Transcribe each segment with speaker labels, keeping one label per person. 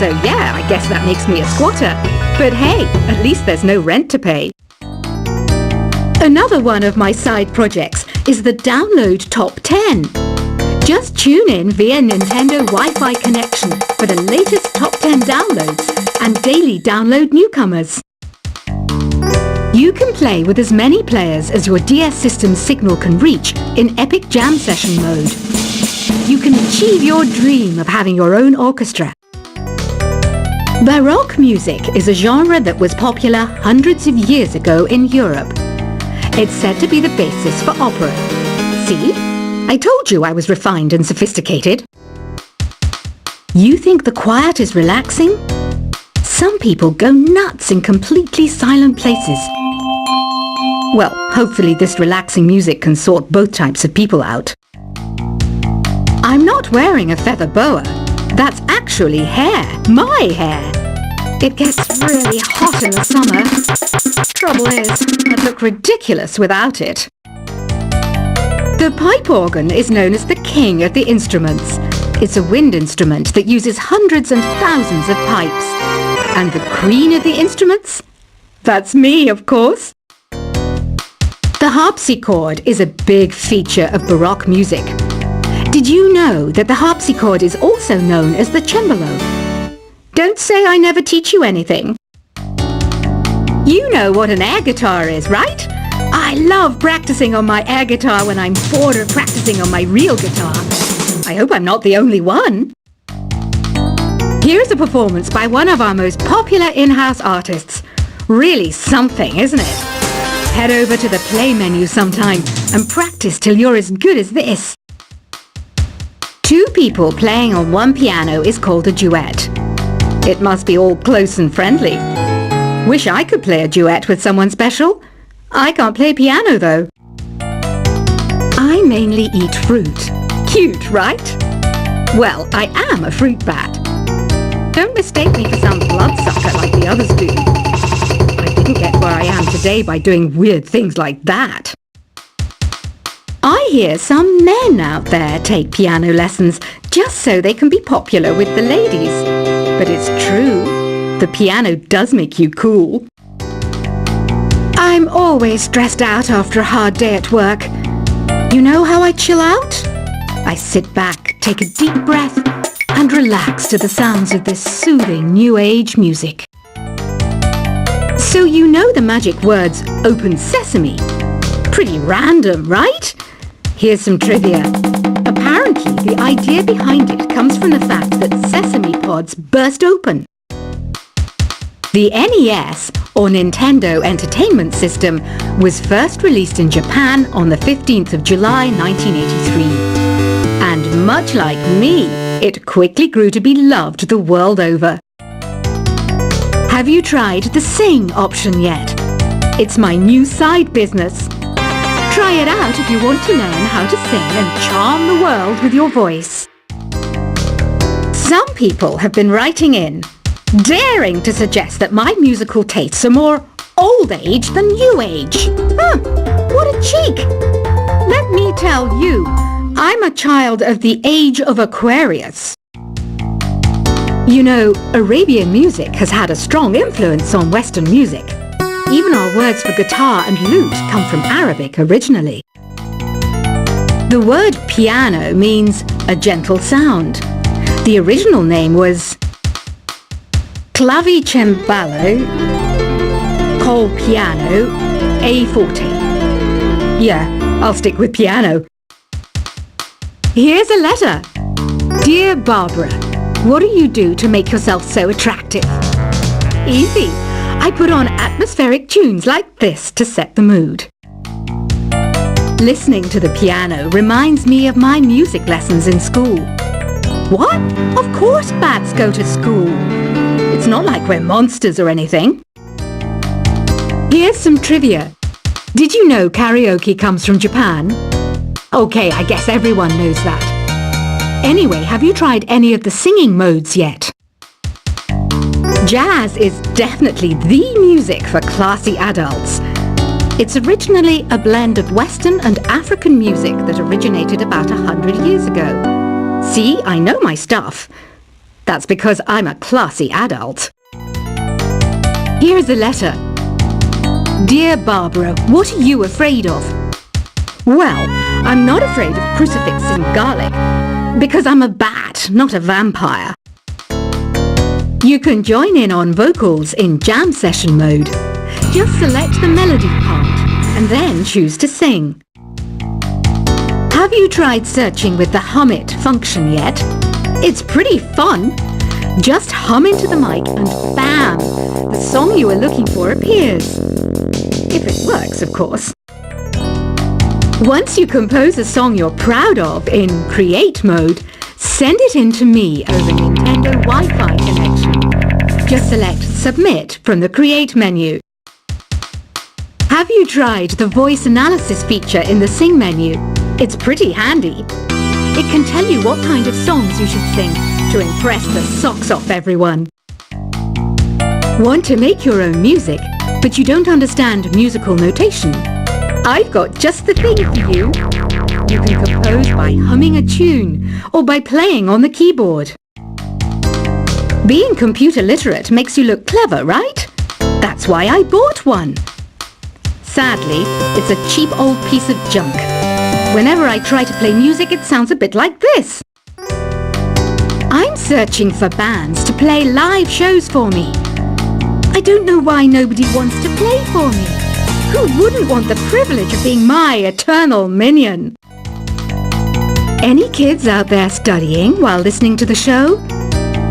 Speaker 1: So yeah, I guess that makes me a squatter. But hey, at least there's no rent to pay. Another one of my side projects is the Download Top 10. Just tune in via Nintendo Wi-Fi connection for the latest top 10 downloads and daily download newcomers. You can play with as many players as your DS system's signal can reach in Epic Jam Session mode. You can achieve your dream of having your own orchestra. Baroque music is a genre that was popular hundreds of years ago in Europe. It's said to be the basis for opera. See? I told you I was refined and sophisticated. You think the quiet is relaxing? Some people go nuts in completely silent places. Well, hopefully this relaxing music can sort both types of people out. I'm not wearing a feather boa. That's actually hair. My hair. It gets really hot in the summer. Trouble is, I'd look ridiculous without it. The pipe organ is known as the king of the instruments. It's a wind instrument that uses hundreds and thousands of pipes. And the queen of the instruments? That's me, of course. The harpsichord is a big feature of Baroque music. Did you know that the harpsichord is also known as the cembalo? Don't say I never teach you anything. You know what an air guitar is, right? I love practicing on my air guitar when I'm bored of practicing on my real guitar. I hope I'm not the only one. Here's a performance by one of our most popular in-house artists. Really something, isn't it? Head over to the play menu sometime and practice till you're as good as this. Two people playing on one piano is called a duet. It must be all close and friendly. Wish I could play a duet with someone special. I can't play piano though. I mainly eat fruit. Cute, right? Well, I am a fruit bat. Don't mistake me for some bloodsucker like the others do. I didn't get where I am today by doing weird things like that. I hear some men out there take piano lessons just so they can be popular with the ladies. But it's true, the piano does make you cool. I'm always stressed out after a hard day at work. You know how I chill out? I sit back, take a deep breath, and relax to the sounds of this soothing new age music. So you know the magic words "open sesame"? Pretty random, right? Here's some trivia. Apparently, the idea behind it comes from the fact that sesame pods burst open. The NES, or Nintendo Entertainment System, was first released in Japan on the 15th of July 1983. And much like me, it quickly grew to be loved the world over. Have you tried the Sing option yet? It's my new side business. Try it out if you want to learn how to sing and charm the world with your voice. Some people have been writing in, daring to suggest that my musical tastes are more old age than new age. What a cheek! Let me tell you, I'm a child of the age of Aquarius. You know, Arabian music has had a strong influence on Western music. Even our words for guitar and lute come from Arabic originally. The word piano means a gentle sound. The original name was clavicembalo col piano a forte. Yeah, I'll stick with piano. Here's a letter. Dear Barbara, what do you do to make yourself so attractive? Easy. I put on atmospheric tunes like this to set the mood. Listening to the piano reminds me of my music lessons in school. What? Of course bats go to school. It's not like we're monsters or anything. Here's some trivia. Did you know karaoke comes from Japan? Okay, I guess everyone knows that. Anyway, have you tried any of the singing modes yet? Jazz is definitely the music for classy adults. It's originally a blend of Western and African music that originated about 100 years ago. See, I know my stuff. That's because I'm a classy adult. Here's a letter. Dear Barbara, what are you afraid of? Well, I'm not afraid of crucifix and garlic, because I'm a bat, not a vampire. You can join in on vocals in jam session mode. Just select the melody part and then choose to sing. Have you tried searching with the Hum It function yet? It's pretty fun. Just hum into the mic and bam! The song you are looking for appears. If it works, of course. Once you compose a song you're proud of in Create mode, send it in to me over Nintendo Wi-Fi connection. Just select Submit from the Create menu. Have you tried the voice analysis feature in the Sing menu? It's pretty handy. It can tell you what kind of songs you should sing to impress the socks off everyone. Want to make your own music, but you don't understand musical notation? I've got just the thing for you. You can compose by humming a tune or by playing on the keyboard. Being computer literate makes you look clever, right? That's why I bought one. Sadly, it's a cheap old piece of junk. Whenever I try to play music, it sounds a bit like this. I'm searching for bands to play live shows for me. I don't know why nobody wants to play for me. Who wouldn't want the privilege of being my eternal minion? Any kids out there studying while listening to the show?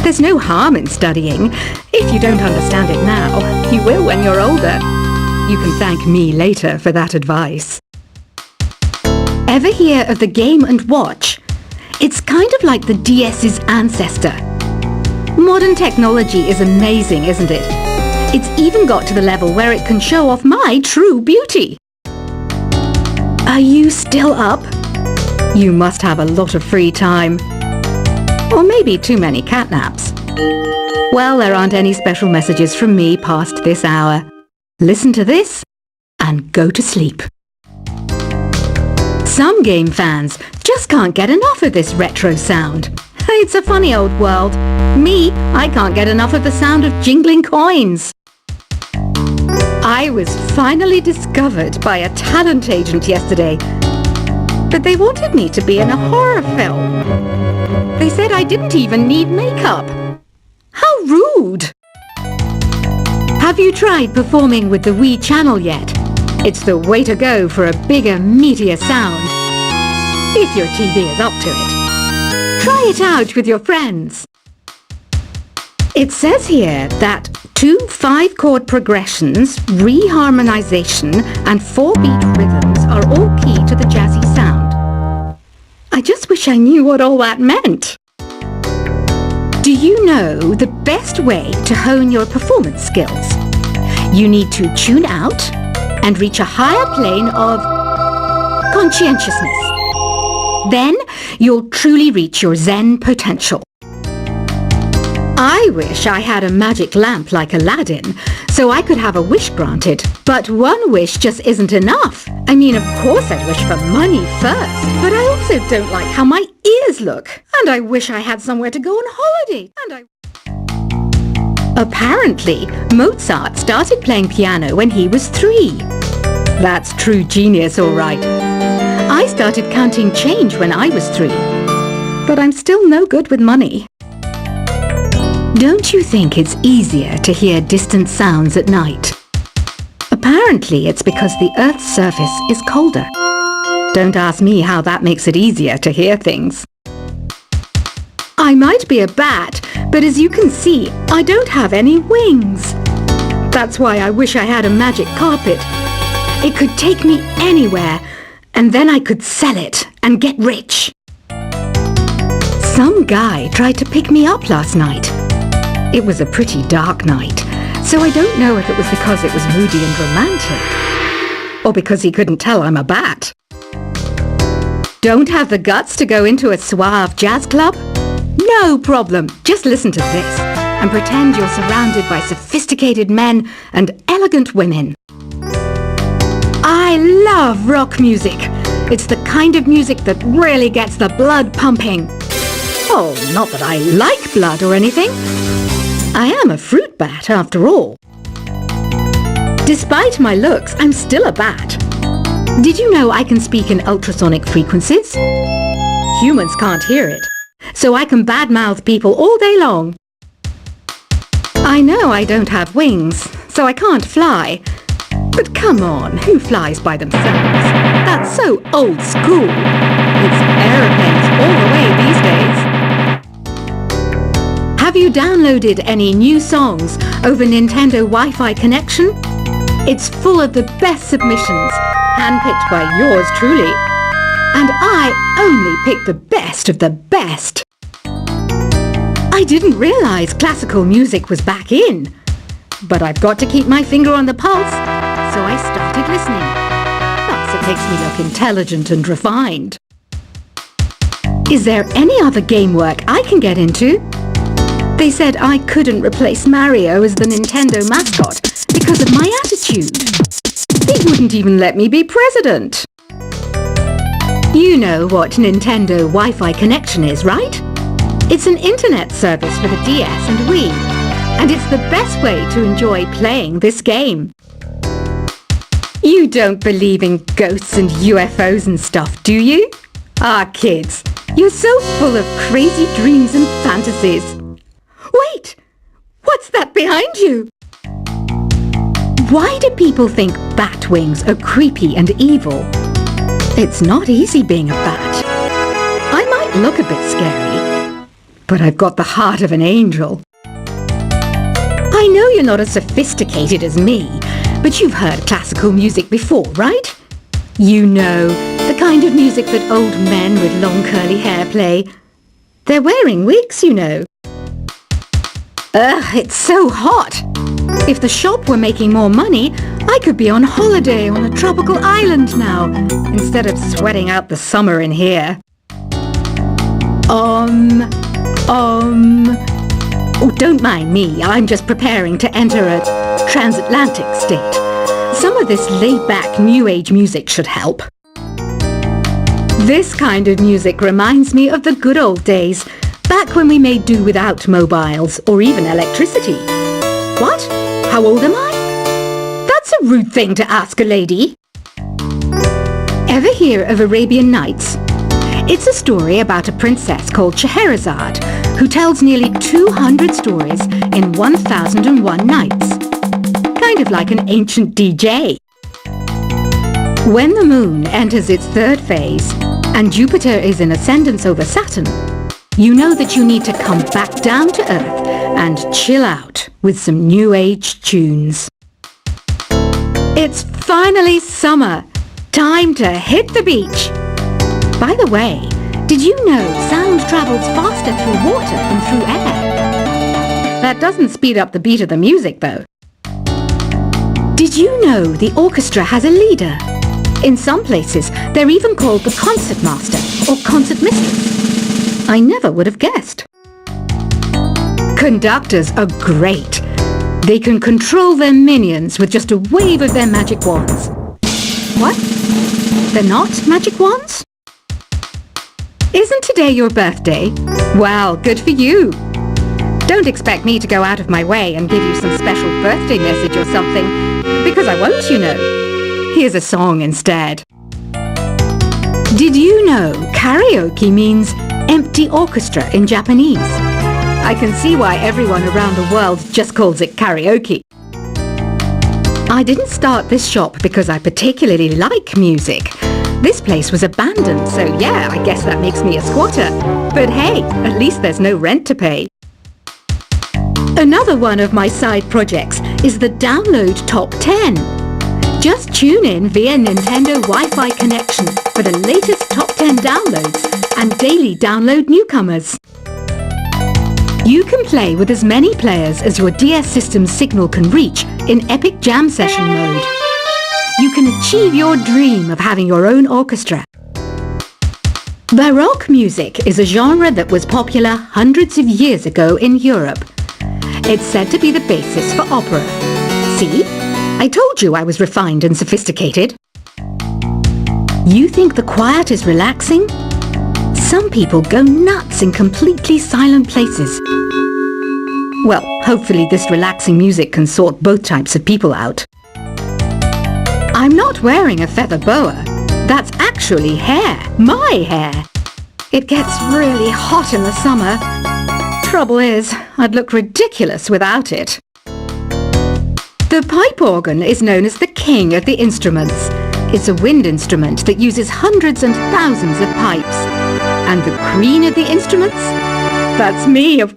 Speaker 1: There's no harm in studying. If you don't understand it now, you will when you're older. You can thank me later for that advice. Ever hear of the Game & Watch? It's kind of like the DS's ancestor. Modern technology is amazing, isn't it? It's even got to the level where it can show off my true beauty. Are you still up? You must have a lot of free time. Or maybe too many catnaps. Well, there aren't any special messages from me past this hour. Listen to this and go to sleep. Some game fans just can't get enough of this retro sound. It's a funny old world. Me, I can't get enough of the sound of jingling coins. I was finally discovered by a talent agent yesterday, but they wanted me to be in a horror film. They said I didn't even need makeup. How rude! Have you tried performing with the Wii channel yet? It's the way to go for a bigger, meatier sound. If your TV is up to it. Try it out with your friends. It says here that 2 5-chord progressions, reharmonization, and 4-beat rhythms are all key to the jazzy sound. I just wish I knew what all that meant. Do you know the best way to hone your performance skills? You need to tune out and reach a higher plane of conscientiousness. Then you'll truly reach your Zen potential. I wish I had a magic lamp like Aladdin, so I could have a wish granted. But one wish just isn't enough. I mean, of course I'd wish for money first, but I also don't like how my ears look. And I wish I had somewhere to go on holiday. Apparently, Mozart started playing piano when he was 3. That's true genius, all right. I started counting change when I was 3. But I'm still no good with money. Don't you think it's easier to hear distant sounds at night? Apparently, it's because the Earth's surface is colder. Don't ask me how that makes it easier to hear things. I might be a bat, but as you can see, I don't have any wings. That's why I wish I had a magic carpet. It could take me anywhere, and then I could sell it and get rich. Some guy tried to pick me up last night. It was a pretty dark night, so I don't know if it was because it was moody and romantic, or because he couldn't tell I'm a bat. Don't have the guts to go into a suave jazz club? No problem, just listen to this and pretend you're surrounded by sophisticated men and elegant women. I love rock music. It's the kind of music that really gets the blood pumping. Oh, not that I like blood or anything. I am a fruit bat after all. Despite my looks, I'm still a bat. Did you know I can speak in ultrasonic frequencies? Humans can't hear it, so I can badmouth people all day long. I know I don't have wings, so I can't fly. But come on, who flies by themselves? That's so old school. It's aeroplanes all the way these days. Have you downloaded any new songs over Nintendo Wi-Fi connection? It's full of the best submissions, handpicked by yours truly. And I only pick the best of the best. I didn't realize classical music was back in. But I've got to keep my finger on the pulse, so I started listening. That's what makes me look intelligent and refined. Is there any other game work I can get into? They said I couldn't replace Mario as the Nintendo mascot because of my attitude. They wouldn't even let me be president. You know what Nintendo Wi-Fi connection is, right? It's an internet service for the DS and Wii, and it's the best way to enjoy playing this game. You don't believe in ghosts and UFOs and stuff, do you? Ah, kids, you're so full of crazy dreams and fantasies. Wait! What's that behind you? Why do people think bat wings are creepy and evil? It's not easy being a bat. I might look a bit scary, but I've got the heart of an angel. I know you're not as sophisticated as me, but you've heard classical music before, right? You know, the kind of music that old men with long curly hair play. They're wearing wigs, you know. Ugh, it's so hot. If the shop were making more money, I could be on holiday on a tropical island now, instead of sweating out the summer in here. Oh, don't mind me. I'm just preparing to enter a transatlantic state. Some of this laid-back New Age music should help. This kind of music reminds me of the good old days, back when we made do without mobiles or even electricity. What? How old am I? That's a rude thing to ask a lady. Ever hear of Arabian Nights? It's a story about a princess called Scheherazade, who tells nearly 200 stories in 1001 nights. Kind of like an ancient DJ. When the moon enters its third phase, and Jupiter is in ascendance over Saturn, you know that you need to come back down to Earth and chill out with some New Age tunes. It's finally summer. Time to hit the beach. By the way, did you know sound travels faster through water than through air? That doesn't speed up the beat of the music, though. Did you know the orchestra has a leader? In some places, they're even called the concert master or concert mistress. I never would have guessed. Conductors are great. They can control their minions with just a wave of their magic wands. What? They're not magic wands? Isn't today your birthday? Well, good for you. Don't expect me to go out of my way and give you some special birthday message or something, because I won't, you know. Here's a song instead. Did you know karaoke means empty orchestra in Japanese? I can see why everyone around the world just calls it karaoke. I didn't start this shop because I particularly like music. This place was abandoned, so yeah, I guess that makes me a squatter. But hey, at least there's no rent to pay. Another one of my side projects is the Download Top 10. Just tune in via Nintendo Wi-Fi connection for the latest top 10 downloads and daily download newcomers. You can play with as many players as your DS system's signal can reach in Epic Jam Session mode. You can achieve your dream of having your own orchestra. Baroque music is a genre that was popular hundreds of years ago in Europe. It's said to be the basis for opera. See? I told you I was refined and sophisticated. You think the quiet is relaxing? Some people go nuts in completely silent places. Well, hopefully this relaxing music can sort both types of people out. I'm not wearing a feather boa. That's actually hair, my hair. It gets really hot in the summer. Trouble is, I'd look ridiculous without it. The pipe organ is known as the king of the instruments. It's a wind instrument that uses hundreds and thousands of pipes. And the queen of the instruments? That's me, of